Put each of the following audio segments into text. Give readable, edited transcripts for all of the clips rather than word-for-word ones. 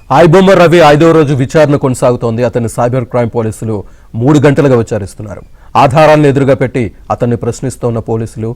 ఐబొమ్మ రవి 5వ రోజు విచారణ కొనసాగుతోంది. అతన్ని సైబర్ క్రైమ్ పోలీసులు 3 గంటలుగా విచారిస్తున్నారు. ఆధారాలను ఎదురుగా పెట్టి అతన్ని ప్రశ్నిస్తోన్న పోలీసులు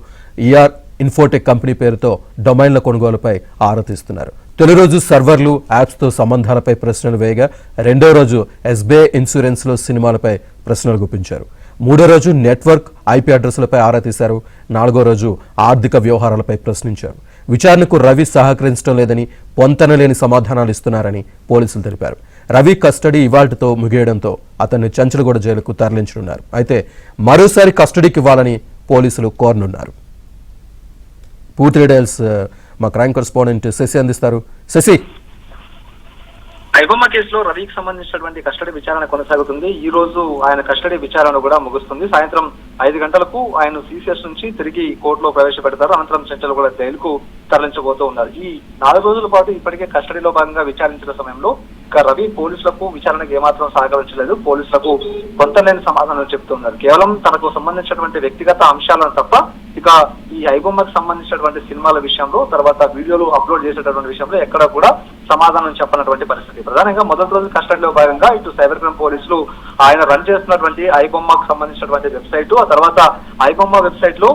ఈఆర్ ఇన్ఫోటెక్ కంపెనీ పేరుతో డొమైన్ల కొనుగోలుపై ఆరా తీస్తున్నారు. తొలి రోజు సర్వర్లు, యాప్స్తో సంబంధాలపై ప్రశ్నలు వేయగా, రెండో రోజు ఎస్బీఐ ఇన్సూరెన్స్లో సినిమాలపై ప్రశ్నలు గుప్పించారు. మూడో రోజు నెట్వర్క్, ఐపీ అడ్రస్లపై ఆరా తీశారు. నాలుగో రోజు ఆర్థిక వ్యవహారాలపై ప్రశ్నించారు. విచారణకు రవి సహకరించడం లేదని, పొంతనలేని సమాధానాలు ఇస్తున్నారని పోలీసులు తెలిపారు. రవి కస్టడీ ఇవాల్టితో ముగియడంతో అతన్ని చంచలగూడ జైలుకు తరలించనున్నారు. అయితే మరోసారి కస్టడీకి ఇవ్వాలని పోలీసులు కోరనున్నారు. పూర్తి డీటెయిల్స్ మా క్రైమ్ కరెస్పాండెంట్ శశి అందిస్తారు. శశి, ఐబొమ్మ కేసులో రవికి సంబంధించినటువంటి కస్టడీ విచారణ కొనసాగుతుంది. ఈ రోజు ఆయన కస్టడీ విచారణ కూడా ముగుస్తుంది. సాయంత్రం 5 గంటలకు ఆయన సిసిఎస్ నుంచి తిరిగి కోర్టులో ప్రవేశపెడతారు. అనంతరం చంచలగూడ జైలుకు తరలించబోతూ ఉన్నారు. ఈ 4 రోజుల పాటు ఇప్పటికే కస్టడీలో భాగంగా విచారించిన సమయంలో ఇక రవి పోలీసులకు విచారణకు ఏమాత్రం సహకరించలేదు. పోలీసులకు కొంతలేని సమాధానాలు చెప్తున్నారు. కేవలం తనకు సంబంధించినటువంటి వ్యక్తిగత అంశాలను తప్ప ఇక ఈ ఐబొమ్మకు సంబంధించినటువంటి సినిమాల విషయంలో, తర్వాత వీడియోలు అప్లోడ్ చేసేటటువంటి విషయంలో ఎక్కడ కూడా సమాధానం చెప్పనటువంటి పరిస్థితి. ప్రధానంగా మొదటి రోజు కస్టడీలో భాగంగా ఇటు సైబర్ క్రైమ్ పోలీసులు ఆయన రన్ చేస్తున్నటువంటి ఐబొమ్మకు సంబంధించినటువంటి వెబ్సైట్, ఆ తర్వాత ఐబొమ్మ వెబ్సైట్ లో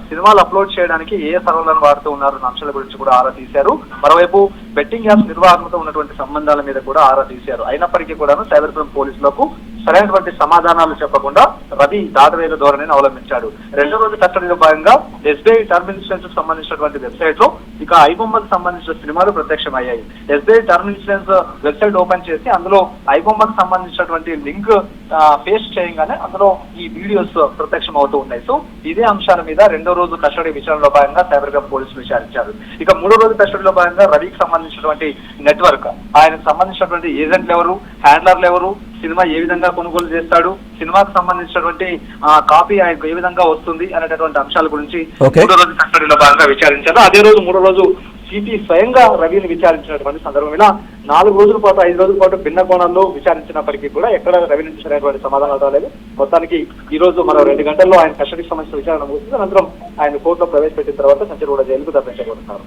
సినిమాలు అప్లోడ్ చేయడానికి ఏ సర్వర్లను వాడుతూ ఉన్నారు అంశాల గురించి కూడా ఆరా తీశారు. మరోవైపు బెట్టింగ్ యాప్స్ నిర్వహణతో ఉన్నటువంటి సంబంధాల మీద కూడా ఆరా తీశారు. అయినప్పటికీ కూడా సైబర్ క్రైమ్ పోలీసులకు సరైనటువంటి సమాధానాలు చెప్పకుండా రవి దాటవేల ధోరణిని అవలంబించాడు. రెండో రోజు కస్టడీలో భాగంగా ఎస్బీఐ టర్మ్ ఇన్సూరెన్స్ సంబంధించినటువంటి వెబ్సైట్ లో ఇక ఐబొమ్మకు సంబంధించిన సినిమాలు ప్రత్యక్షమయ్యాయి. SBI term insurance website open చేసి అందులో ఐబొమ్మకు సంబంధించినటువంటి లింక్ పేస్ట్ చేయగానే అందులో ఈ వీడియోస్ ప్రత్యక్షం అవుతూ ఉన్నాయి. సో ఇదే అంశాల మీద రెండో రోజు కస్టడీ విచారణలో భాగంగా సైబర్ క్రైమ్ పోలీసులు విచారించారు. ఇక మూడో రోజు కస్టడీలో భాగంగా రవికి సంబంధించినటువంటి నెట్వర్క్, ఆయనకు సంబంధించినటువంటి ఏజెంట్లు ఎవరు, హ్యాండ్లర్లు ఎవరు, సినిమా ఏ విధంగా కొనుగోలు చేస్తాడు, సినిమాకు సంబంధించినటువంటి కాపీ ఆయనకు ఏ విధంగా వస్తుంది అనేటటువంటి అంశాల గురించి మూడో రోజు కస్టడీలో భాగంగా విచారించారు. అదే రోజు మూడో రోజు సిపి స్వయంగా రవిని విచారించినటువంటి సందర్భం ఇలా 4 రోజుల పాటు 5 రోజుల పాటు భిన్న కోణాల్లో విచారించినప్పటికీ కూడా ఎక్కడ రవి నుంచి సరైనటువంటి సమాధానాలు రాలేదు. మొత్తానికి ఈ రోజు మరో 2 గంటల్లో ఆయన కస్టడీకి సంబంధించిన విచారణ ముగుస్తుంది. అనంతరం ఆయన కోర్టులో ప్రవేశపెట్టిన తర్వాత చంచలగూడ జైలుకు తరలించబోతున్నారు.